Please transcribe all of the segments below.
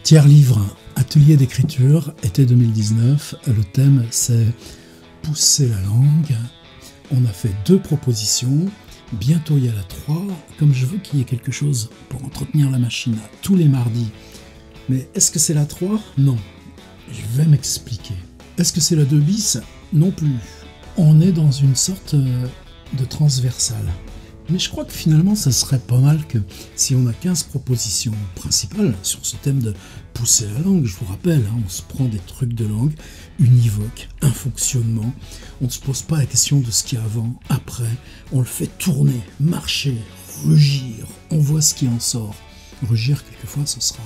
Tiers livre, atelier d'écriture, été 2019. Le thème c'est pousser la langue. On a fait 2 propositions. Bientôt il y a la 3. Comme je veux qu'il y ait quelque chose pour entretenir la machine tous les mardis. Mais est-ce que c'est la 3 ? Non. Je vais m'expliquer. Est-ce que c'est la 2 bis ? Non plus. On est dans une sorte de transversale. Mais je crois que finalement, ça serait pas mal que si on a 15 propositions principales sur ce thème de pousser la langue, je vous rappelle, on se prend des trucs de langue univoques, un fonctionnement, on ne se pose pas la question de ce qu'il y a avant, après, on le fait tourner, marcher, rugir, on voit ce qui en sort. Rugir, quelquefois, ce sera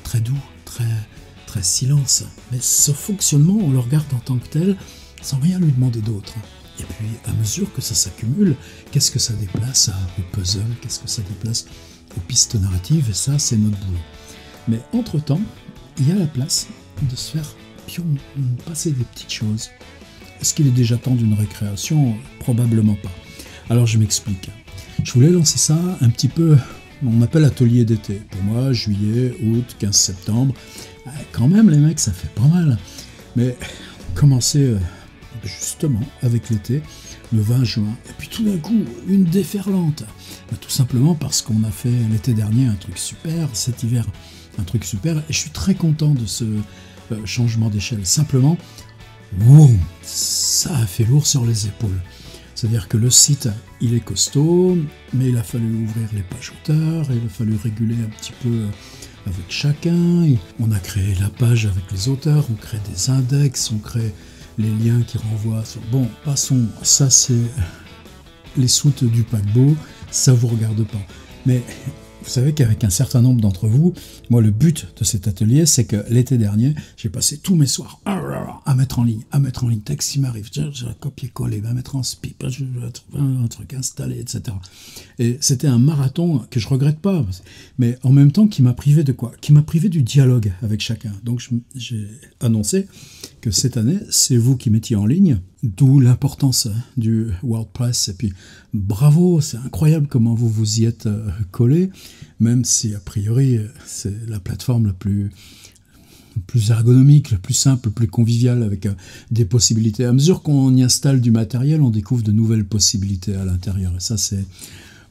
très doux, très silence, mais ce fonctionnement, on le regarde en tant que tel, sans rien lui demander d'autre. Et puis, à mesure que ça s'accumule, qu'est-ce que ça déplace au puzzle, qu'est-ce que ça déplace aux pistes narratives, et ça, c'est notre boulot. Mais entre-temps, il y a la place de se faire passer des petites choses. Est-ce qu'il est déjà temps d'une récréation ? Probablement pas. Alors, je m'explique. Je voulais lancer ça un petit peu, on appelle atelier d'été. Pour moi, juillet, août, 15 septembre, quand même, les mecs, ça fait pas mal. Mais commencer... justement avec l'été, le 20 juin, et puis tout d'un coup, une déferlante. Tout simplement parce qu'on a fait l'été dernier un truc super, cet hiver un truc super, et je suis très content de ce changement d'échelle. Simplement, wow, ça a fait lourd sur les épaules. C'est-à-dire que le site, il est costaud, mais il a fallu ouvrir les pages auteurs, il a fallu réguler un petit peu avec chacun, on a créé la page avec les auteurs, on crée des index, on crée les liens qui renvoient sur... Bon, passons, ça c'est les soutes du paquebot, ça vous regarde pas. Mais vous savez qu'avec un certain nombre d'entre vous, moi le but de cet atelier, c'est que l'été dernier, j'ai passé tous mes soirs à mettre en ligne, texte qui m'arrive, je vais copier-coller, à mettre en spip, je vais trouver un truc installé, etc. Et c'était un marathon que je regrette pas, mais en même temps qui m'a privé de quoi ? Qui m'a privé du dialogue avec chacun. Donc j'ai annoncé que cette année, c'est vous qui mettiez en ligne, d'où l'importance du WordPress. Et puis, bravo, c'est incroyable comment vous vous y êtes collé, même si, a priori, c'est la plateforme la plus ergonomique, la plus simple, la plus conviviale, avec des possibilités. À mesure qu'on y installe du matériel, on découvre de nouvelles possibilités à l'intérieur. Et ça, c'est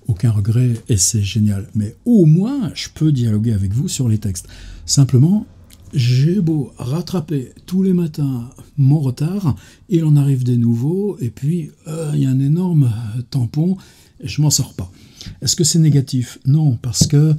aucun regret et c'est génial. Mais au moins, je peux dialoguer avec vous sur les textes. Simplement, j'ai beau rattraper tous les matins mon retard, il en arrive des nouveaux, et puis il y a un énorme tampon, et je m'en sors pas. Est-ce que c'est négatif ? Non, parce que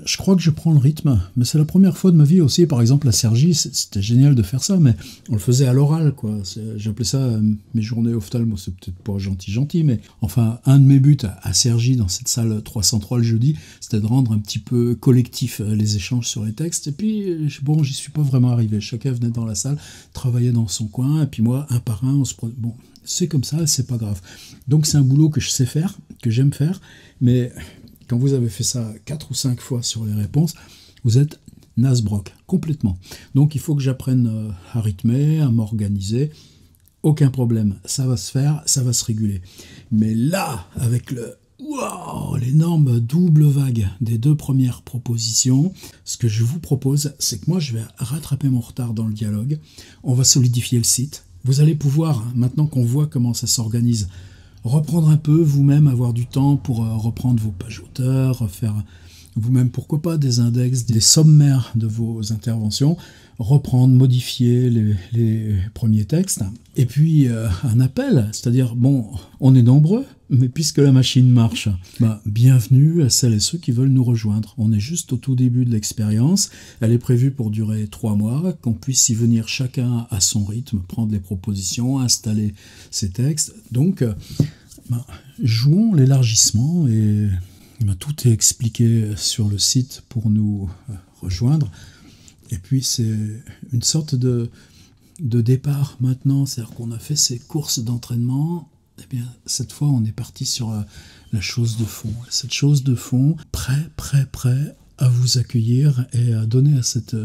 je crois que je prends le rythme, mais c'est la première fois de ma vie aussi. Par exemple, à Cergy, c'était génial de faire ça, mais on le faisait à l'oral, quoi. J'appelais ça mes journées ophtalmo, c'est peut-être pas gentil, mais enfin, un de mes buts à Cergy, dans cette salle 303 le jeudi, c'était de rendre un petit peu collectif les échanges sur les textes. Et puis, bon, j'y suis pas vraiment arrivé. Chacun venait dans la salle, travaillait dans son coin, et puis moi, un par un, on se prenait... Bon, c'est comme ça, c'est pas grave. Donc, c'est un boulot que je sais faire, que j'aime faire, mais... Quand vous avez fait ça 4 ou 5 fois sur les réponses, vous êtes nasbrock, complètement. Donc il faut que j'apprenne à rythmer, à m'organiser. Aucun problème, ça va se faire, ça va se réguler. Mais là, avec l'énorme double vague des 2 premières propositions, ce que je vous propose, c'est que moi je vais rattraper mon retard dans le dialogue. On va solidifier le site. Vous allez pouvoir, maintenant qu'on voit comment ça s'organise, reprendre un peu vous-même, avoir du temps pour reprendre vos pages auteurs, faire vous-même, pourquoi pas, des index, des sommaires de vos interventions, reprendre, modifier les premiers textes. Et puis, un appel, c'est-à-dire, bon, on est nombreux, mais puisque la machine marche, bienvenue à celles et ceux qui veulent nous rejoindre. On est juste au tout début de l'expérience. Elle est prévue pour durer 3 mois, qu'on puisse y venir chacun à son rythme, prendre les propositions, installer ses textes. Donc, jouons l'élargissement et tout est expliqué sur le site pour nous rejoindre. Et puis, c'est une sorte de départ maintenant, c'est-à-dire qu'on a fait ces courses d'entraînement. Eh bien, cette fois, on est parti sur la chose de fond. Cette chose de fond, prêt à vous accueillir et à donner à cette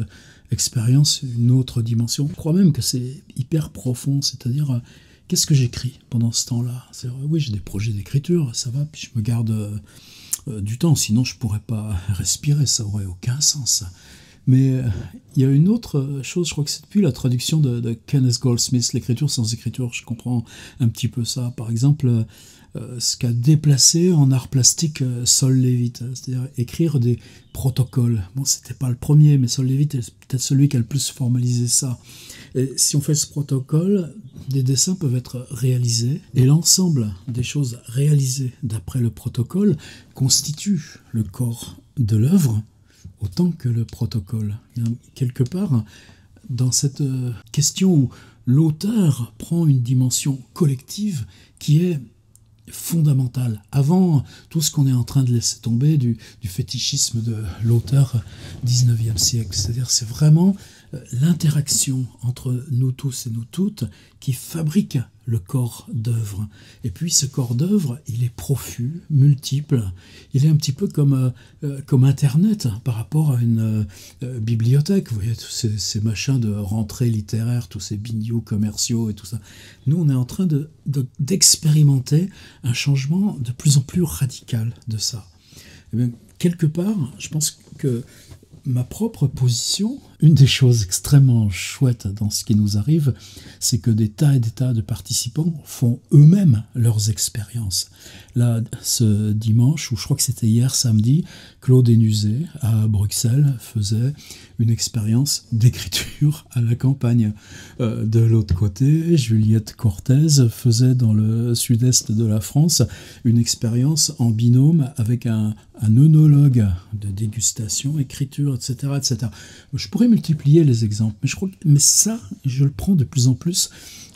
expérience une autre dimension. Je crois même que c'est hyper profond, c'est-à-dire, qu'est-ce que j'écris pendant ce temps-là ? Oui, j'ai des projets d'écriture, ça va, puis je me garde du temps, sinon je ne pourrais pas respirer, ça n'aurait aucun sens. Mais il y a une autre chose, je crois que c'est depuis la traduction de Kenneth Goldsmith, l'écriture sans écriture, je comprends un petit peu ça. Par exemple, ce qu'a déplacé en art plastique Sol Levitt, c'est-à-dire écrire des protocoles. Bon, c'était pas le premier, mais Sol Levitt est peut-être celui qui a le plus formalisé ça. Et si on fait ce protocole, des dessins peuvent être réalisés, et l'ensemble des choses réalisées d'après le protocole constitue le corps de l'œuvre autant que le protocole. Quelque part, dans cette question où l'auteur prend une dimension collective qui est fondamentale, avant tout ce qu'on est en train de laisser tomber du fétichisme de l'auteur 19e siècle. C'est-à-dire c'est vraiment l'interaction entre nous tous et nous toutes qui fabrique le corps d'œuvre. Et puis ce corps d'œuvre, il est profus, multiple. Il est un petit peu comme Internet par rapport à une bibliothèque. Vous voyez, tous ces machins de rentrée littéraire, tous ces bignoux commerciaux et tout ça. Nous, on est en train d'expérimenter un changement de plus en plus radical de ça. Et bien, quelque part, je pense que ma propre position, une des choses extrêmement chouettes dans ce qui nous arrive, c'est que des tas et des tas de participants font eux-mêmes leurs expériences. Là, ce dimanche, ou je crois que c'était hier samedi, Claude Hénuzet à Bruxelles faisait une expérience d'écriture à la campagne. De l'autre côté, Juliette Cortez faisait dans le sud-est de la France une expérience en binôme avec un œnologue de dégustation, écriture, etc., etc. Je pourrais multiplier les exemples, mais ça, je le prends de plus en plus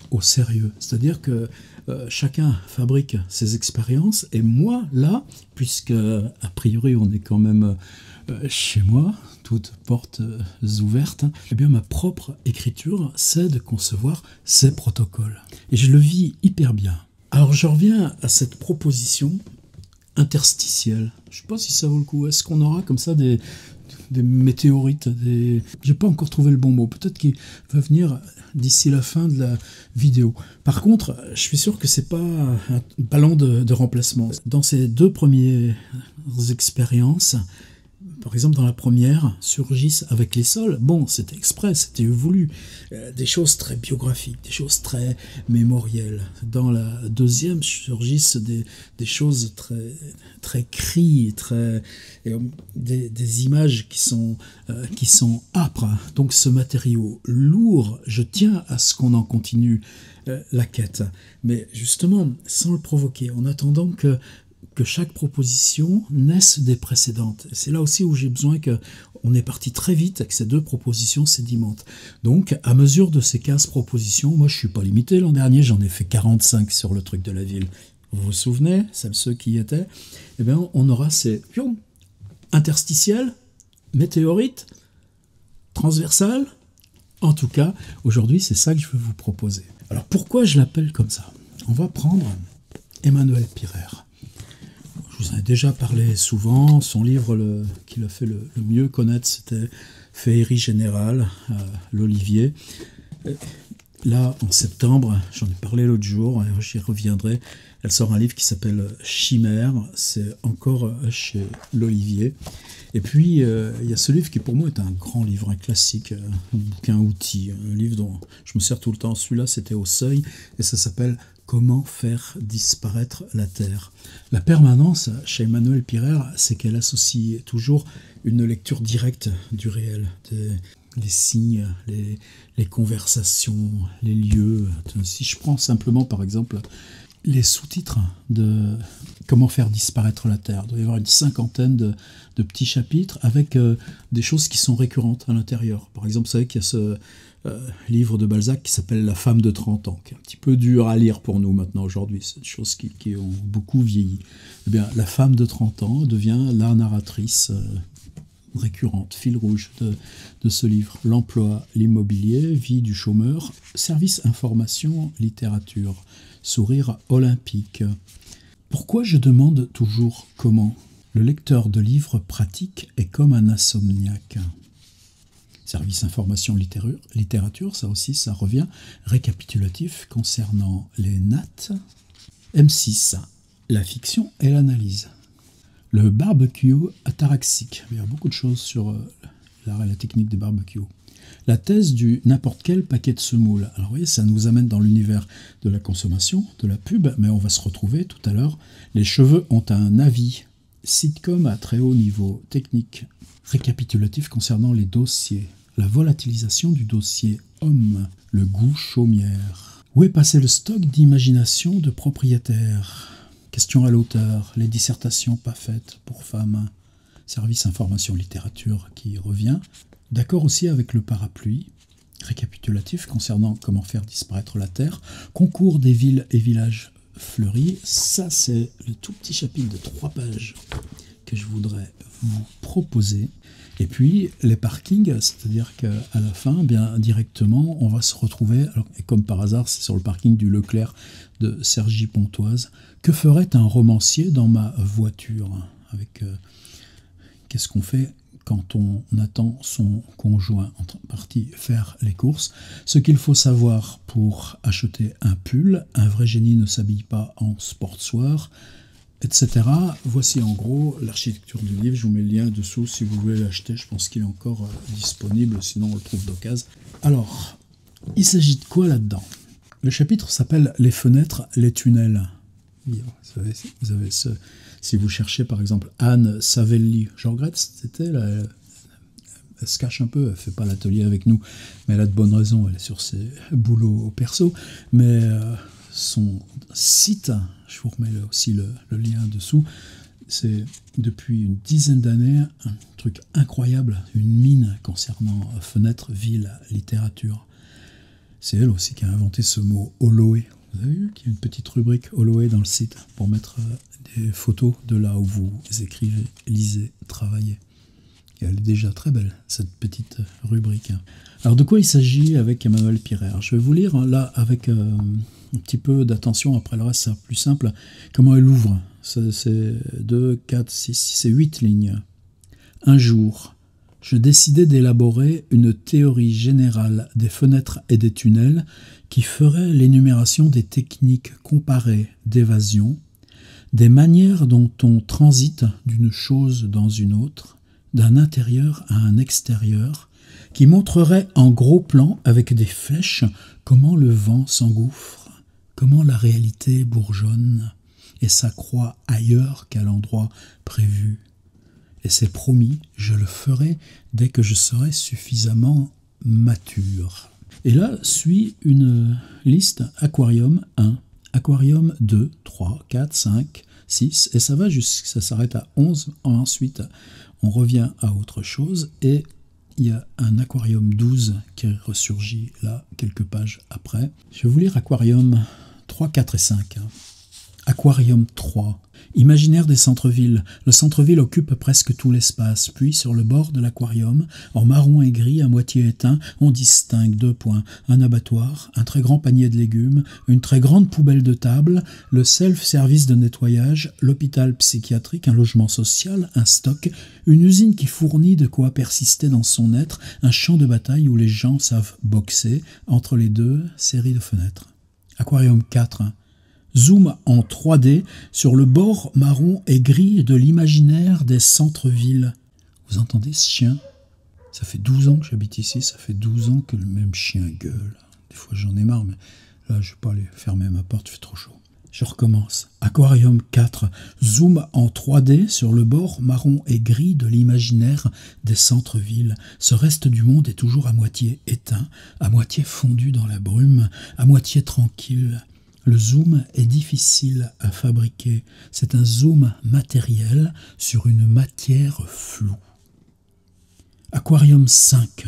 au sérieux. C'est-à-dire que chacun fabrique ses expériences, et moi, là, puisque a priori on est quand même chez moi, toutes portes ouvertes, eh bien ma propre écriture, c'est de concevoir ces protocoles. Et je le vis hyper bien. Alors je reviens à cette proposition interstitielle. Je ne sais pas si ça vaut le coup. Est-ce qu'on aura comme ça des météorites, J'ai pas encore trouvé le bon mot. Peut-être qu'il va venir d'ici la fin de la vidéo. Par contre, je suis sûr que c'est pas un ballon de remplacement. Dans ces deux premières expériences, par exemple, dans la première, surgissent avec les sols. Bon, c'était exprès, c'était voulu. Des choses très biographiques, des choses très mémorielles. Dans la deuxième, surgissent des choses très, très cries, des images qui sont âpres. Donc ce matériau lourd, je tiens à ce qu'on en continue la quête. Mais justement, sans le provoquer, en attendant que chaque proposition naisse des précédentes. Et c'est là aussi où j'ai besoin qu'on est parti très vite avec ces deux propositions sédimentent. Donc, à mesure de ces 15 propositions, moi je ne suis pas limité, l'an dernier j'en ai fait 45 sur le truc de la ville. Vous vous souvenez, ceux qui y étaient, eh bien, on aura ces interstitiels, météorites, transversales. En tout cas, aujourd'hui, c'est ça que je veux vous proposer. Alors, pourquoi je l'appelle comme ça? On va prendre Emmanuel Pirer. Je vous en ai déjà parlé souvent. Son livre qu'il a fait le mieux connaître, c'était Féerie générale, l'Olivier. Là, en septembre, j'en ai parlé l'autre jour, j'y reviendrai. Elle sort un livre qui s'appelle Chimère, c'est encore chez l'Olivier. Et puis, il y a ce livre qui pour moi est un grand livre, un classique, un bouquin outil, un livre dont je me sers tout le temps. Celui-là, c'était au Seuil, et ça s'appelle Comment faire disparaître la Terre. La permanence chez Emmanuel Pirer, c'est qu'elle associe toujours une lecture directe du réel, les signes, les conversations, les lieux. Si je prends simplement, par exemple, les sous-titres de Comment faire disparaître la Terre, il doit y avoir une 50aine de petits chapitres avec des choses qui sont récurrentes à l'intérieur. Par exemple, vous savez qu'il y a ce livre de Balzac qui s'appelle La femme de 30 ans, qui est un petit peu dur à lire pour nous maintenant aujourd'hui, c'est des choses qui ont beaucoup vieilli. Eh bien, la femme de 30 ans devient la narratrice récurrente, fil rouge de ce livre. L'emploi, l'immobilier, vie du chômeur, service, information, littérature, sourire olympique. Pourquoi je demande toujours comment? Le lecteur de livres pratiques est comme un insomniaque. Service information littérature, ça aussi, ça revient. Récapitulatif concernant les nattes. M6, la fiction et l'analyse. Le barbecue ataraxique. Il y a beaucoup de choses sur l'art et la technique des barbecues. La thèse du n'importe quel paquet de semoule. Alors vous voyez, ça nous amène dans l'univers de la consommation, de la pub, mais on va se retrouver tout à l'heure. Les cheveux ont un avis. Sitcom à très haut niveau technique. Récapitulatif concernant les dossiers. La volatilisation du dossier homme. Le goût chaumière. Où est passé le stock d'imagination de propriétaires? Question à l'auteur. Les dissertations pas faites pour femmes. Service information littérature qui revient. D'accord aussi avec le parapluie. Récapitulatif concernant comment faire disparaître la Terre. Concours des villes et villages fleuris. Ça, c'est le tout petit chapitre de 3 pages que je voudrais vous proposer. Et puis, les parkings, c'est-à-dire qu'à la fin, bien directement, on va se retrouver, alors, et comme par hasard, c'est sur le parking du Leclerc de Cergy-Pontoise. Que ferait un romancier dans ma voiture? Avec qu'est-ce qu'on fait quand on attend son conjoint en partie faire les courses? Ce qu'il faut savoir pour acheter un pull, un vrai génie ne s'habille pas en sportswear, etc. Voici en gros l'architecture du livre. Je vous mets le lien dessous si vous voulez l'acheter. Je pense qu'il est encore disponible, sinon on le trouve d'occasion. Alors, il s'agit de quoi là-dedans? Le chapitre s'appelle « Les fenêtres, les tunnels ». Vous avez ce... Si vous cherchez par exemple Anne Savelli, je regrette, c'était elle se cache un peu, elle ne fait pas l'atelier avec nous, mais elle a de bonnes raisons, elle est sur ses boulots perso, mais son site, je vous remets aussi le lien dessous, c'est depuis une dizaine d'années un truc incroyable, une mine concernant fenêtres, villes, littérature. C'est elle aussi qui a inventé ce mot Holloway. Vous avez vu qu'il y a une petite rubrique Holloway dans le site pour mettre des photos de là où vous écrivez, lisez, travaillez. Et elle est déjà très belle, cette petite rubrique. Alors de quoi il s'agit avec Emmanuelle Pirer? Je vais vous lire là avec un petit peu d'attention, après le reste c'est plus simple, comment elle ouvre. C'est 2, 4, 6, c'est 8 lignes. Un jour, je décidai d'élaborer une théorie générale des fenêtres et des tunnels qui ferait l'énumération des techniques comparées d'évasion, des manières dont on transite d'une chose dans une autre, d'un intérieur à un extérieur, qui montrerait en gros plan avec des flèches comment le vent s'engouffre, comment la réalité bourgeonne et s'accroît ailleurs qu'à l'endroit prévu. Et c'est promis, je le ferai dès que je serai suffisamment mature. Et là suit une liste aquarium 1, aquarium 2, 3, 4, 5, 6, et ça va ça s'arrête à 11. Ensuite, on revient à autre chose, et il y a un aquarium 12 qui ressurgit là, quelques pages après. Je vais vous lire aquarium 3, 4 et 5. Aquarium 3. Imaginaire des centres-villes. Le centre-ville occupe presque tout l'espace. Puis, sur le bord de l'aquarium, en marron et gris à moitié éteint, on distingue 2 points. Un abattoir, un très grand panier de légumes, une très grande poubelle de table, le self-service de nettoyage, l'hôpital psychiatrique, un logement social, un stock, une usine qui fournit de quoi persister dans son être, un champ de bataille où les gens savent boxer. Entre les deux, série de fenêtres. Aquarium 4. Zoom en 3D sur le bord marron et gris de l'imaginaire des centres-villes. Vous entendez ce chien? Ça fait 12 ans que j'habite ici, ça fait 12 ans que le même chien gueule. Des fois j'en ai marre, mais là je ne vais pas aller fermer ma porte, il fait trop chaud. Je recommence. Aquarium 4. Zoom en 3D sur le bord marron et gris de l'imaginaire des centres-villes. Ce reste du monde est toujours à moitié éteint, à moitié fondu dans la brume, à moitié tranquille. Le zoom est difficile à fabriquer. C'est un zoom matériel sur une matière floue. Aquarium 5.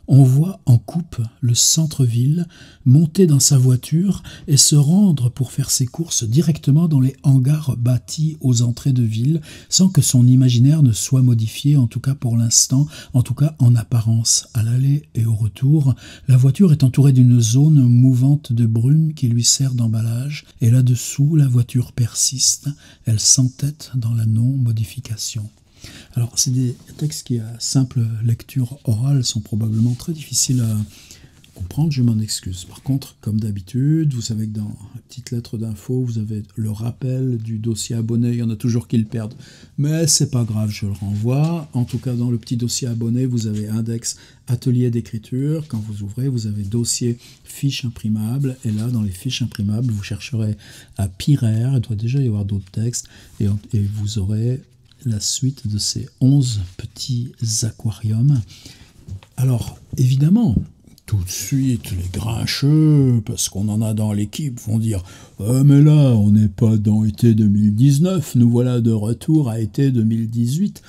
On voit en coupe le centre-ville monter dans sa voiture et se rendre pour faire ses courses directement dans les hangars bâtis aux entrées de ville sans que son imaginaire ne soit modifié, en tout cas pour l'instant, en tout cas en apparence. À l'aller et au retour, la voiture est entourée d'une zone mouvante de brume qui lui sert d'emballage et là-dessous, la voiture persiste, elle s'entête dans la non-modification. Alors, c'est des textes qui, à simple lecture orale, sont probablement très difficiles comprendre, je m'en excuse. Par contre, comme d'habitude, vous savez que dans la petite lettre d'info, vous avez le rappel du dossier abonné. Il y en a toujours qui le perdent, mais c'est pas grave, je le renvoie. En tout cas, dans le petit dossier abonné, vous avez index atelier d'écriture. Quand vous ouvrez, vous avez dossier fiches imprimables. Et là, dans les fiches imprimables, vous chercherez à Piraire. Il doit déjà y avoir d'autres textes. Et vous aurez la suite de ces 11 petits aquariums. Alors, évidemment, tout de suite, les grincheux, parce qu'on en a dans l'équipe, vont dire « Ah, mais là, on n'est pas dans été 2019, nous voilà de retour à été 2018 ».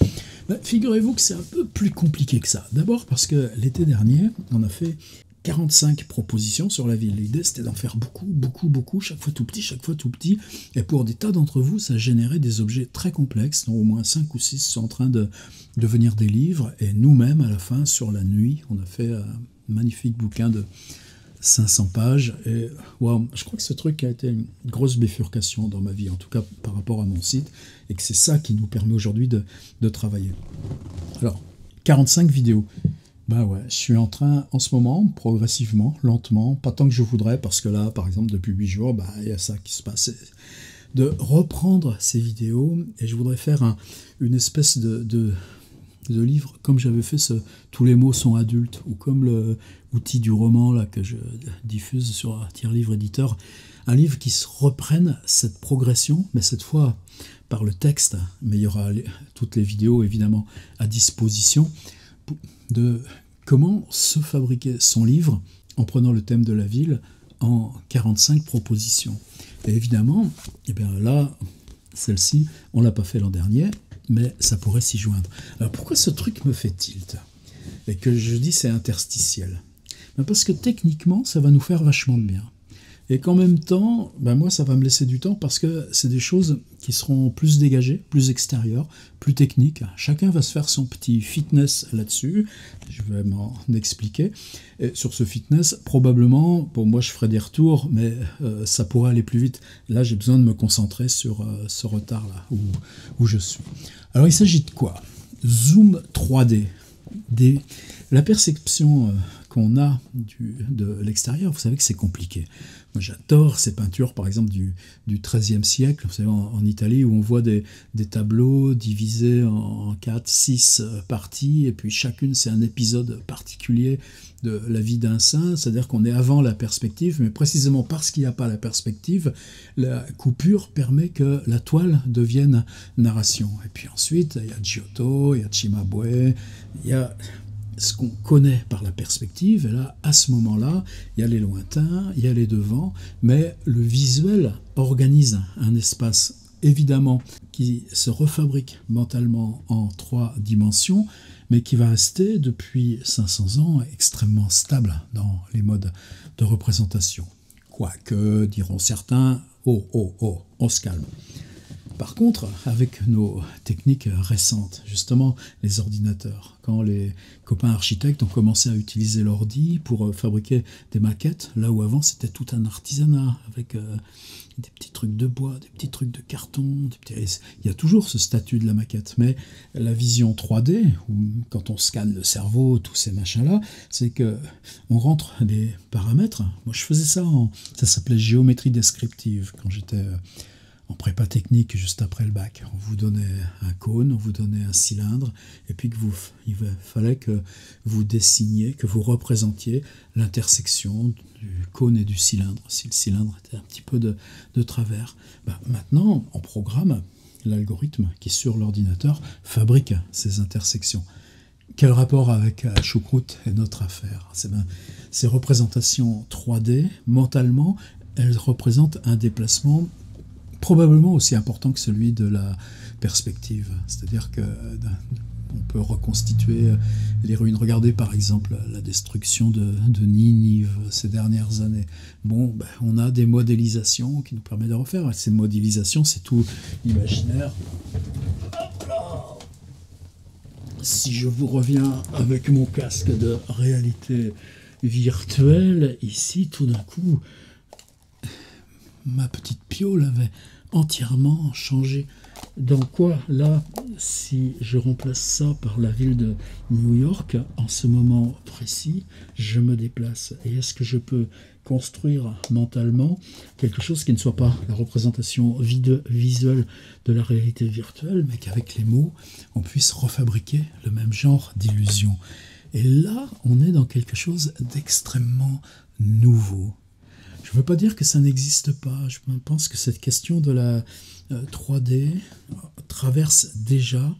Figurez-vous que c'est un peu plus compliqué que ça. D'abord parce que l'été dernier, on a fait 45 propositions sur la ville. L'idée, c'était d'en faire beaucoup, chaque fois tout petit. Et pour des tas d'entre vous, ça générait des objets très complexes, dont au moins 5 ou 6 sont en train de devenir des livres. Et nous-mêmes, à la fin, sur la nuit, on a fait un magnifique bouquin de 500 pages. Et wow, je crois que ce truc a été une grosse bifurcation dans ma vie, en tout cas par rapport à mon site, et que c'est ça qui nous permet aujourd'hui de travailler. Alors, 45 vidéos. Ben ouais, je suis en train, en ce moment, progressivement, lentement, pas tant que je voudrais, parce que là, par exemple, depuis 8 jours, ben, il y a ça qui se passe, de reprendre ces vidéos, et je voudrais faire une espèce de livre, comme j'avais fait Tous les mots sont adultes, ou comme l'outil du roman là, que je diffuse sur Tire-Livre Éditeur, un livre qui se reprenne cette progression, mais cette fois par le texte, mais il y aura toutes les vidéos évidemment à disposition, de comment se fabriquer son livre en prenant le thème de la ville en 45 propositions. Et évidemment, eh bien là, celle-ci, on ne l'a pas fait l'an dernier, mais ça pourrait s'y joindre. Alors pourquoi ce truc me fait tilt? Et que je dis c'est interstitiel? Ben parce que techniquement, ça va nous faire vachement de bien. Et qu'en même temps, ben moi, ça va me laisser du temps parce que c'est des choses qui seront plus dégagées, plus extérieures, plus techniques. Chacun va se faire son petit fitness là-dessus. Je vais m'en expliquer. Et sur ce fitness, probablement, pour moi, je ferai des retours, mais ça pourrait aller plus vite. Là, j'ai besoin de me concentrer sur ce retard-là, où je suis. Alors, il s'agit de quoi? Zoom 3D. La perception qu'on a de l'extérieur, vous savez que c'est compliqué. Moi, j'adore ces peintures, par exemple, du XIIIe siècle, vous savez, en Italie, où on voit des tableaux divisés en 4, 6 parties, et puis chacune, c'est un épisode particulier de la vie d'un saint, c'est-à-dire qu'on est avant la perspective, mais précisément parce qu'il n'y a pas la perspective, la coupure permet que la toile devienne narration. Et puis ensuite, il y a Giotto, il y a Cimabue, il y a ce qu'on connaît par la perspective, et là, à ce moment-là, il y a les lointains, il y a les devants, mais le visuel organise un espace, évidemment, qui se refabrique mentalement en 3 dimensions, mais qui va rester, depuis 500 ans, extrêmement stable dans les modes de représentation. Quoique, diront certains, on se calme. Par contre, avec nos techniques récentes, justement les ordinateurs, quand les copains architectes ont commencé à utiliser l'ordi pour fabriquer des maquettes, là où avant c'était tout un artisanat, avec des petits trucs de bois, des petits trucs de carton, il y a toujours ce statut de la maquette, mais la vision 3D, où, quand on scanne le cerveau, tous ces machins-là, c'est que on rentre des paramètres. Moi je faisais ça, ça s'appelait géométrie descriptive, quand j'étais en prépa technique juste après le bac. On vous donnait un cône, on vous donnait un cylindre, et puis il fallait que vous dessiniez, que vous représentiez l'intersection du cône et du cylindre, si le cylindre était un petit peu de travers. Maintenant, on programme l'algorithme qui, sur l'ordinateur, fabrique ces intersections. Quel rapport avec Choucroute est notre affaire? Ces représentations 3D, mentalement, elles représentent un déplacement probablement aussi important que celui de la perspective. C'est-à-dire qu'on peut reconstituer les ruines. Regardez par exemple la destruction de Ninive ces dernières années. Bon, on a des modélisations qui nous permettent de refaire. Ces modélisations, c'est tout l'imaginaire. Si je vous reviens avec mon casque de réalité virtuelle, ici, tout d'un coup, ma petite piole avait entièrement changé. Dans quoi, là, si je remplace ça par la ville de New York, en ce moment précis, je me déplace. Et est-ce que je peux construire mentalement quelque chose qui ne soit pas la représentation visuelle de la réalité virtuelle, mais qu'avec les mots, on puisse refabriquer le même genre d'illusion. Et là, on est dans quelque chose d'extrêmement nouveau. Je ne veux pas dire que ça n'existe pas. Je pense que cette question de la 3D traverse déjà,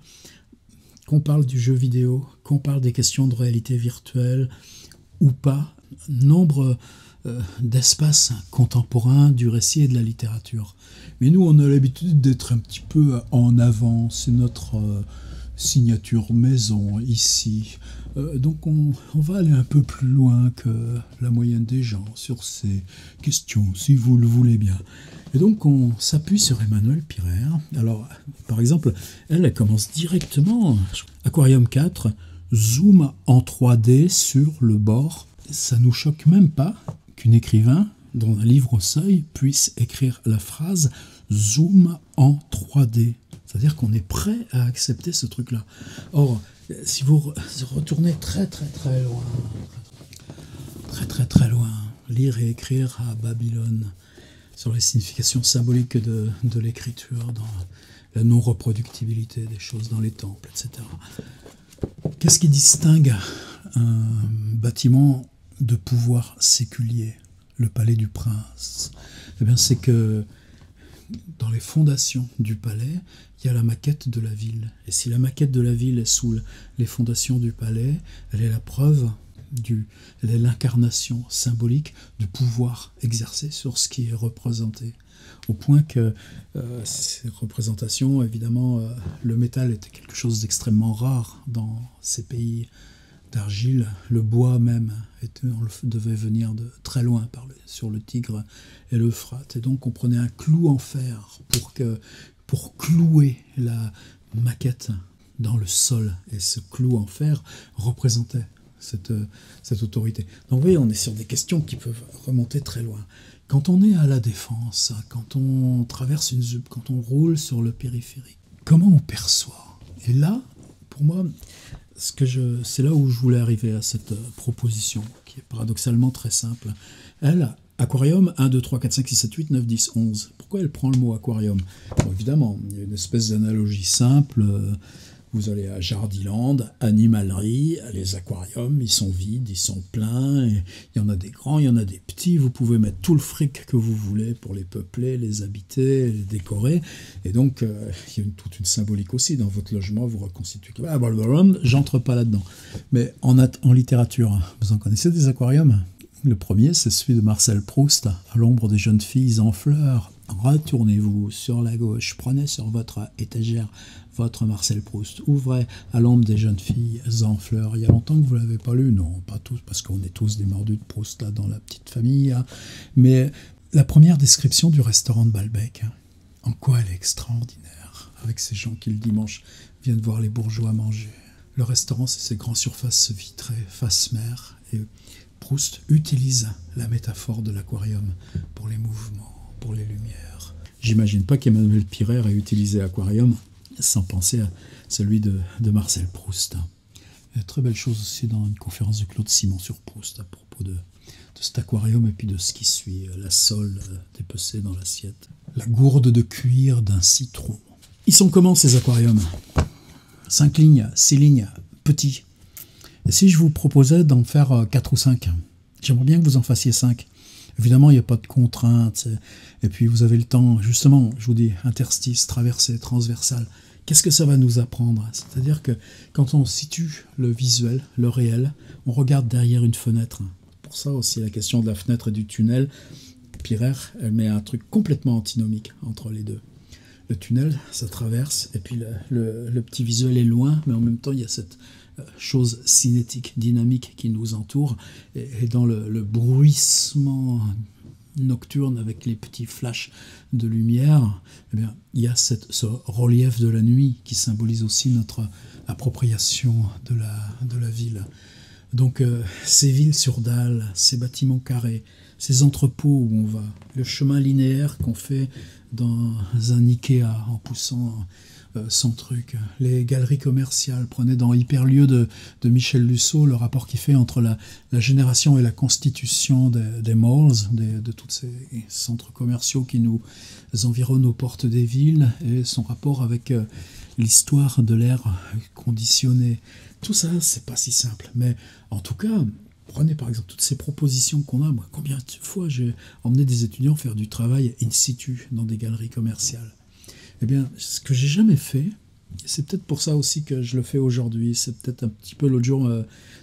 qu'on parle du jeu vidéo, qu'on parle des questions de réalité virtuelle ou pas, nombre d'espaces contemporains du récit et de la littérature. Mais nous, on a l'habitude d'être un petit peu en avant. C'est notre signature maison ici. Donc on va aller un peu plus loin que la moyenne des gens sur ces questions, si vous le voulez bien. Et donc on s'appuie sur Emmanuelle Pirer. Alors, par exemple, elle commence directement. Aquarium 4, zoom en 3D sur le bord. Ça nous choque même pas qu'un écrivain, dans un livre au seuil, puisse écrire la phrase « zoom en 3D ». C'est-à-dire qu'on est prêt à accepter ce truc-là. Or, si vous retournez très loin, lire et écrire à Babylone, sur les significations symboliques de l'écriture, dans la non-reproductibilité des choses dans les temples, etc. Qu'est-ce qui distingue un bâtiment de pouvoir séculier, le palais du prince? Eh bien, c'est que dans les fondations du palais, il y a la maquette de la ville. Et si la maquette de la ville est sous les fondations du palais, elle est la preuve, elle est l'incarnation symbolique du pouvoir exercé sur ce qui est représenté. Au point que ces représentations, évidemment, le métal était quelque chose d'extrêmement rare dans ces pays d'argile. Le bois même, devait venir de très loin sur le Tigre et l'Euphrate. Et donc on prenait un clou en fer pour clouer la maquette dans le sol. Et ce clou en fer représentait cette autorité. Donc vous voyez, on est sur des questions qui peuvent remonter très loin. Quand on est à la Défense, quand on traverse une ZUP, quand on roule sur le périphérique, comment on perçoit? Et là, pour moi, c'est là où je voulais arriver à cette proposition, qui est paradoxalement très simple. Elle, aquarium, 1, 2, 3, 4, 5, 6, 7, 8, 9, 10, 11. Pourquoi elle prend le mot aquarium? Bon, évidemment, il y a une espèce d'analogie simple. Vous allez à Jardiland, animalerie, les aquariums, ils sont vides, ils sont pleins. Et il y en a des grands, il y en a des petits. Vous pouvez mettre tout le fric que vous voulez pour les peupler, les habiter, les décorer. Et donc, il y a toute une symbolique aussi. Dans votre logement, vous reconstituez. Ah, j'entre pas là-dedans. Mais en littérature, vous en connaissez des aquariums? Le premier, c'est celui de Marcel Proust, à l'ombre des jeunes filles en fleurs. Retournez-vous sur la gauche, prenez sur votre étagère votre Marcel Proust, ouvrez à l'ombre des jeunes filles en fleurs. Il y a longtemps que vous ne l'avez pas lu? Non, pas tous, parce qu'on est tous des mordus de Proust là dans la petite famille. Hein. Mais la première description du restaurant de Balbec, en quoi elle est extraordinaire, avec ces gens qui le dimanche viennent voir les bourgeois manger. Le restaurant, c'est ces grandes surfaces vitrées, face mer, et Proust utilise la métaphore de l'aquarium pour les mouvements, pour les lumières. J'imagine pas qu'Emmanuelle Pirer ait utilisé aquarium sans penser à celui de Marcel Proust. Il y a de très belles choses aussi dans une conférence de Claude Simon sur Proust à propos de cet aquarium et puis de ce qui suit, la sole dépecée dans l'assiette. La gourde de cuir d'un citron. Ils sont comment ces aquariums? 5 lignes, 6 lignes, petits. Et si je vous proposais d'en faire 4 ou 5, j'aimerais bien que vous en fassiez 5. Évidemment, il n'y a pas de contraintes. Et puis, vous avez le temps, justement, je vous dis, interstice, traversée, transversale. Qu'est-ce que ça va nous apprendre? C'est-à-dire que quand on situe le visuel, le réel, on regarde derrière une fenêtre. Pour ça aussi, la question de la fenêtre et du tunnel, Pirer, elle met un truc complètement antinomique entre les deux. Le tunnel, ça traverse, et puis le petit visuel est loin, mais en même temps, il y a cette chose cinétique, dynamique qui nous entoure, et dans le bruissement nocturne avec les petits flashs de lumière, eh bien, il y a ce relief de la nuit qui symbolise aussi notre appropriation de la ville. Donc ces villes sur dalles, ces bâtiments carrés, ces entrepôts où on va, le chemin linéaire qu'on fait dans un Ikea en poussant son truc, les galeries commerciales, prenez dans Hyperlieu de Michel Lussault le rapport qu'il fait entre la génération et la constitution des malls, de tous ces centres commerciaux qui nous environnent aux portes des villes, et son rapport avec l'histoire de l'air conditionné. Tout ça, c'est pas si simple, mais en tout cas, prenez par exemple toutes ces propositions qu'on a. Moi, combien de fois j'ai emmené des étudiants faire du travail in situ dans des galeries commerciales? Eh bien, ce que j'ai jamais fait, c'est peut-être pour ça aussi que je le fais aujourd'hui, c'est peut-être un petit peu l'autre jour,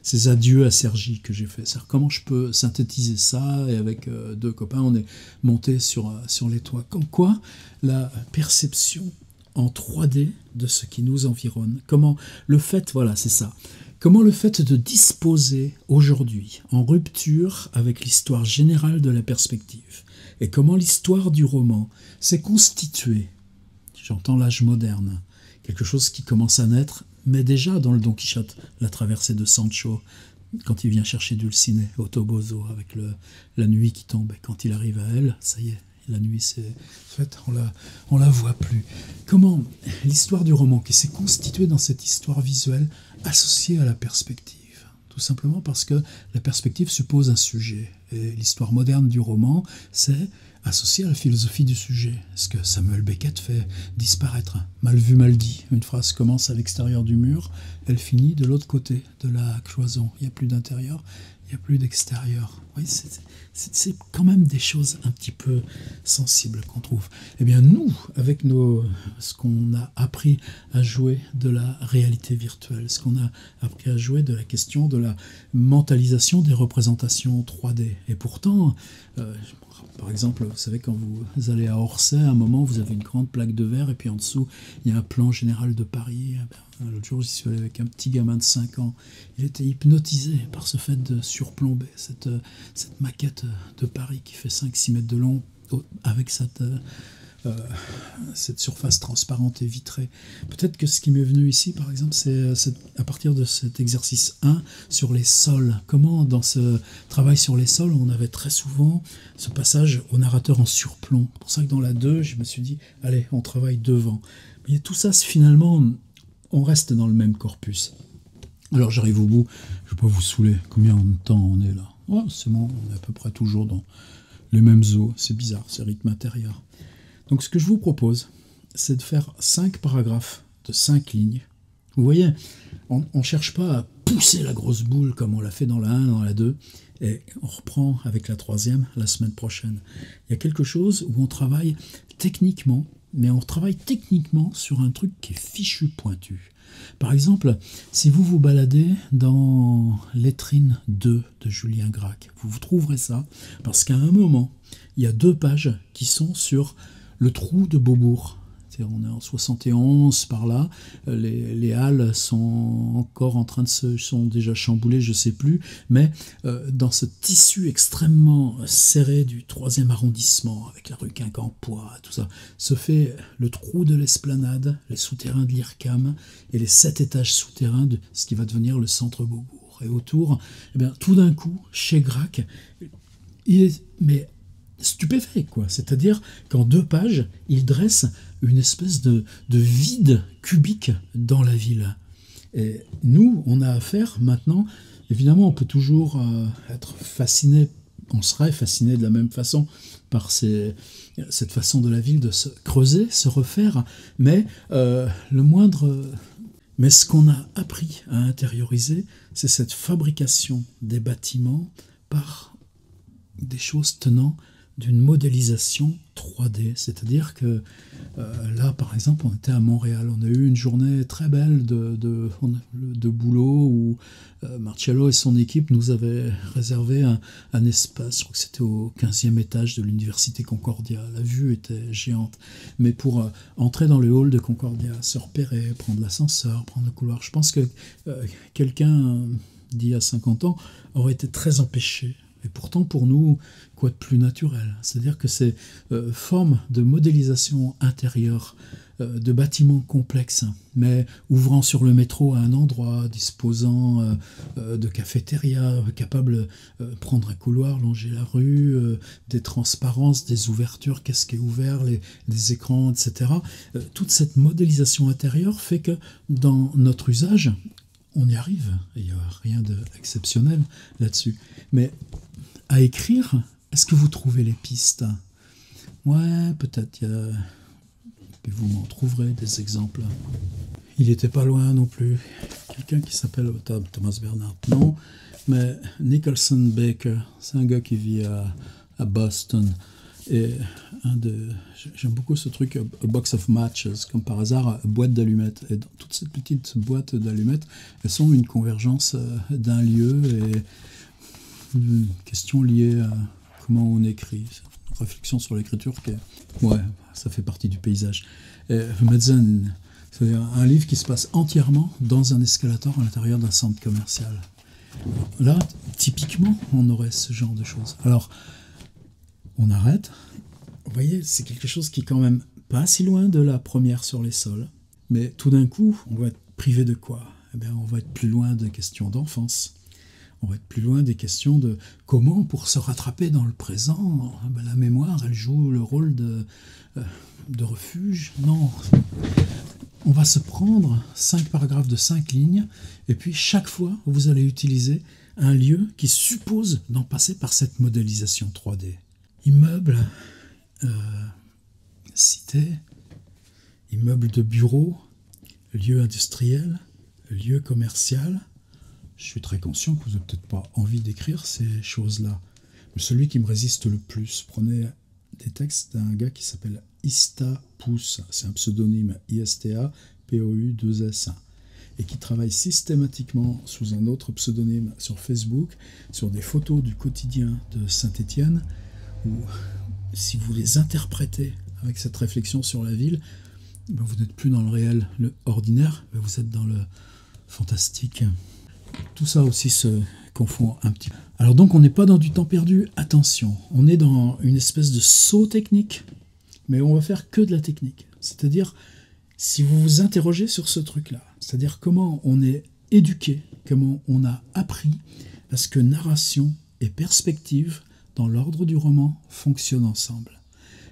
ces adieux à Cergy que j'ai fait. C'est-à-dire comment je peux synthétiser ça, et avec deux copains, on est monté sur les toits. Comme quoi, la perception en 3D de ce qui nous environne, comment le fait, voilà, c'est ça. Comment le fait de disposer aujourd'hui en rupture avec l'histoire générale de la perspective, et comment l'histoire du roman s'est constituée, j'entends l'âge moderne, quelque chose qui commence à naître, mais déjà dans le Don Quichotte, la traversée de Sancho, quand il vient chercher Dulcinée au Toboso, avec la nuit qui tombe, et quand il arrive à elle, ça y est, la nuit, c'est en fait, on la voit plus. Comment l'histoire du roman qui s'est constituée dans cette histoire visuelle associée à la perspective, tout simplement parce que la perspective suppose un sujet, et l'histoire moderne du roman, c'est associé à la philosophie du sujet, ce que Samuel Beckett fait disparaître. Mal vu, mal dit. Une phrase commence à l'extérieur du mur, elle finit de l'autre côté de la cloison. Il n'y a plus d'intérieur, il n'y a plus d'extérieur. Oui, c'est quand même des choses un petit peu sensibles qu'on trouve. Eh bien, nous, avec ce qu'on a appris à jouer de la réalité virtuelle, ce qu'on a appris à jouer de la question de la mentalisation des représentations 3D. Et pourtant, par exemple, vous savez, quand vous allez à Orsay, à un moment, vous avez une grande plaque de verre, et puis en dessous, il y a un plan général de Paris. L'autre jour, j'y suis allé avec un petit gamin de 5 ans. Il était hypnotisé par ce fait de surplomber cette maquette de Paris qui fait 5-6 mètres de long, avec cette surface transparente et vitrée. Peut-être que ce qui m'est venu ici, par exemple, c'est à partir de cet exercice 1 sur les sols. Comment, dans ce travail sur les sols, on avait très souvent ce passage au narrateur en surplomb. C'est pour ça que dans la 2, je me suis dit, allez, on travaille devant. Mais tout ça, finalement, on reste dans le même corpus. Alors j'arrive au bout, je ne vais pas vous saouler. Combien de temps on est là? Oh, c'est bon, on est à peu près toujours dans les mêmes eaux. C'est bizarre, c'est rythme intérieur. Donc ce que je vous propose, c'est de faire 5 paragraphes de 5 lignes. Vous voyez, on ne cherche pas à pousser la grosse boule comme on l'a fait dans la 1, dans la 2, et on reprend avec la 3e la semaine prochaine. Il y a quelque chose où on travaille techniquement, mais on travaille techniquement sur un truc qui est fichu pointu. Par exemple, si vous vous baladez dans Lettrine 2 de Julien Gracq, vous trouverez ça, parce qu'à un moment, il y a 2 pages qui sont sur le trou de Beaubourg. On est en 71 par là, les halles sont encore en train sont déjà chamboulées, je ne sais plus, mais dans ce tissu extrêmement serré du 3e arrondissement, avec la rue Quincampoix, tout ça, se fait le trou de l'Esplanade, les souterrains de l'IRCAM et les 7 étages souterrains de ce qui va devenir le centre Beaubourg. Et autour, eh bien, tout d'un coup, chez Gracq, il est stupéfait, quoi. C'est-à-dire qu'en 2 pages, il dresse une espèce de vide cubique dans la ville. Et nous, on a affaire maintenant, évidemment, on peut toujours être fasciné, on serait fasciné de la même façon par cette façon de la ville de se creuser, se refaire, mais mais ce qu'on a appris à intérioriser, c'est cette fabrication des bâtiments par des choses tenant d'une modélisation 3D, c'est-à-dire que là, par exemple, on était à Montréal, on a eu une journée très belle de boulot où Marcello et son équipe nous avaient réservé un espace, je crois que c'était au 15e étage de l'université Concordia. La vue était géante, mais pour entrer dans le hall de Concordia, se repérer, prendre l'ascenseur, prendre le couloir, je pense que quelqu'un d'il y a 50 ans aurait été très empêché Et pourtant, pour nous, quoi de plus naturel? C'est-à-dire que ces formes de modélisation intérieure de bâtiments complexes, mais ouvrant sur le métro à un endroit, disposant de cafétéria, capable de prendre un couloir, longer la rue, des transparences, des ouvertures, qu'est-ce qui est ouvert, les écrans, etc. Toute cette modélisation intérieure fait que dans notre usage, on y arrive. Il n'y a rien d'exceptionnel là-dessus. Mais à écrire, est-ce que vous trouvez les pistes? Ouais, peut-être. Puis vous m'en trouverez des exemples. Il n'était pas loin non plus. Quelqu'un qui s'appelle Thomas Bernhard. Non, mais Nicholson Baker. C'est un gars qui vit à Boston. Et j'aime beaucoup ce truc, a box of matches, comme par hasard, boîte d'allumettes. Et dans toutes ces petites boîtes d'allumettes, elles sont une convergence d'un lieu et une question liée à comment on écrit. Une réflexion sur l'écriture qui est... Ouais, ça fait partie du paysage. Metzen, c'est un livre qui se passe entièrement dans un escalator à l'intérieur d'un centre commercial. Là, typiquement, on aurait ce genre de choses. Alors, on arrête. Vous voyez, c'est quelque chose qui est quand même pas si loin de la première sur les sols. Mais tout d'un coup, on va être privé de quoi? Eh bien, on va être plus loin des questions d'enfance. On va être plus loin des questions de comment, pour se rattraper dans le présent, la mémoire, elle joue le rôle de refuge. Non. On va se prendre 5 paragraphes de 5 lignes, et puis chaque fois, vous allez utiliser un lieu qui suppose d'en passer par cette modélisation 3D. Immeuble, cité, immeuble de bureau, lieu industriel, lieu commercial. Je suis très conscient que vous n'avez peut-être pas envie d'écrire ces choses-là. Mais celui qui me résiste le plus, prenez des textes d'un gars qui s'appelle Ista Pousse, c'est un pseudonyme ISTA, POU2S, et qui travaille systématiquement sous un autre pseudonyme sur Facebook, sur des photos du quotidien de Saint-Étienne, où si vous les interprétez avec cette réflexion sur la ville, ben vous n'êtes plus dans le réel, le ordinaire, mais vous êtes dans le fantastique. Tout ça aussi se confond un petit peu. Alors donc on n'est pas dans du temps perdu, attention, on est dans une espèce de saut technique, mais on va faire que de la technique. C'est-à-dire, si vous vous interrogez sur ce truc-là, c'est-à-dire comment on est éduqué, comment on a appris à ce que narration et perspective, dans l'ordre du roman, fonctionnent ensemble.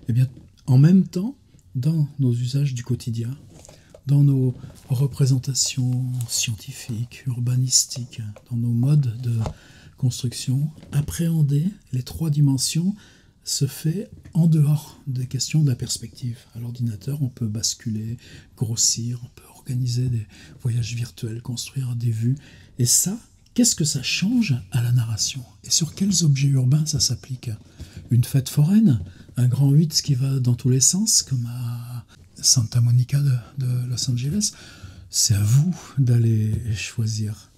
Eh bien, en même temps, dans nos usages du quotidien, dans nos représentations scientifiques, urbanistiques, dans nos modes de construction, appréhender les 3 dimensions se fait en dehors des questions de la perspective. À l'ordinateur, on peut basculer, grossir, on peut organiser des voyages virtuels, construire des vues. Et ça, qu'est-ce que ça change à la narration? Et sur quels objets urbains ça s'applique? Une fête foraine? Un grand 8 qui va dans tous les sens, comme à Santa Monica de Los Angeles? C'est à vous d'aller choisir.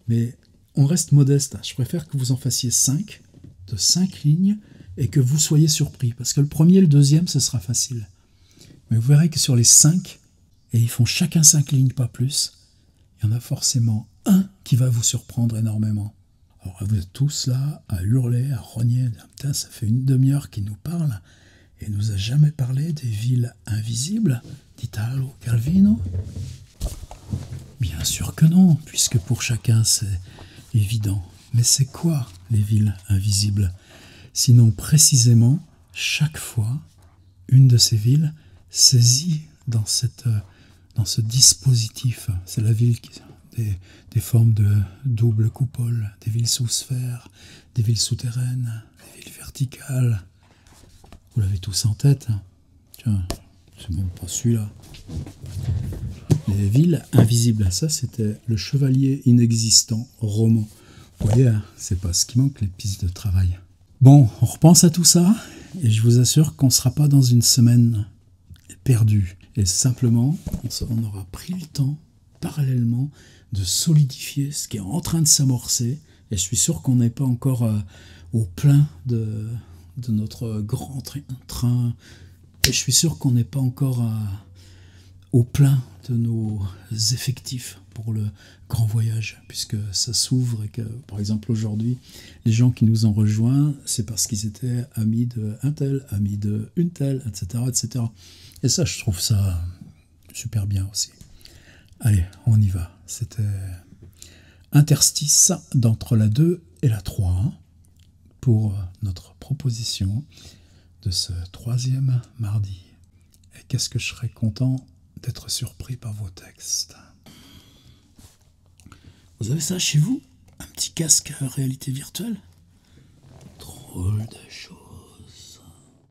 Mais on reste modeste. Je préfère que vous en fassiez 5, de 5 lignes, et que vous soyez surpris. Parce que le premier et le deuxième, ce sera facile. Mais vous verrez que sur les 5, et ils font chacun 5 lignes, pas plus, il y en a forcément un qui va vous surprendre énormément. Alors vous êtes tous là, à hurler, à rogner. Putain, ça fait une demi-heure qu'il nous parle, et il nous a jamais parlé des villes invisibles d'Italo Calvino. Bien sûr que non, puisque pour chacun c'est évident. Mais c'est quoi les villes invisibles? Sinon précisément, chaque fois, une de ces villes saisit dans ce dispositif. C'est la ville qui des formes de double coupole, des villes sous sphère, des villes souterraines, des villes verticales. Vous l'avez tous en tête. Tiens, c'est même pas celui-là. Les villes invisibles, ça c'était le chevalier inexistant roman. Vous voyez, hein, c'est pas ce qui manque, les pistes de travail. Bon, on repense à tout ça, et je vous assure qu'on ne sera pas dans une semaine perdue. Et simplement, on aura pris le temps, parallèlement, de solidifier ce qui est en train de s'amorcer. Et je suis sûr qu'on n'est pas encore au plein de notre grand train. Et je suis sûr qu'on n'est pas encore au plein de nos effectifs. pour le grand voyage, puisque ça s'ouvre et que, par exemple, aujourd'hui, les gens qui nous ont rejoints, c'est parce qu'ils étaient amis d'un tel, amis d'une telle, etc., etc. Et ça, je trouve ça super bien aussi. Allez, on y va. C'était interstice d'entre la 2 et la 3 pour notre proposition de ce 3e mardi. Et qu'est-ce que je serais content d'être surpris par vos textes. Vous avez ça chez vous? Un petit casque réalité virtuelle? Drôle de chose.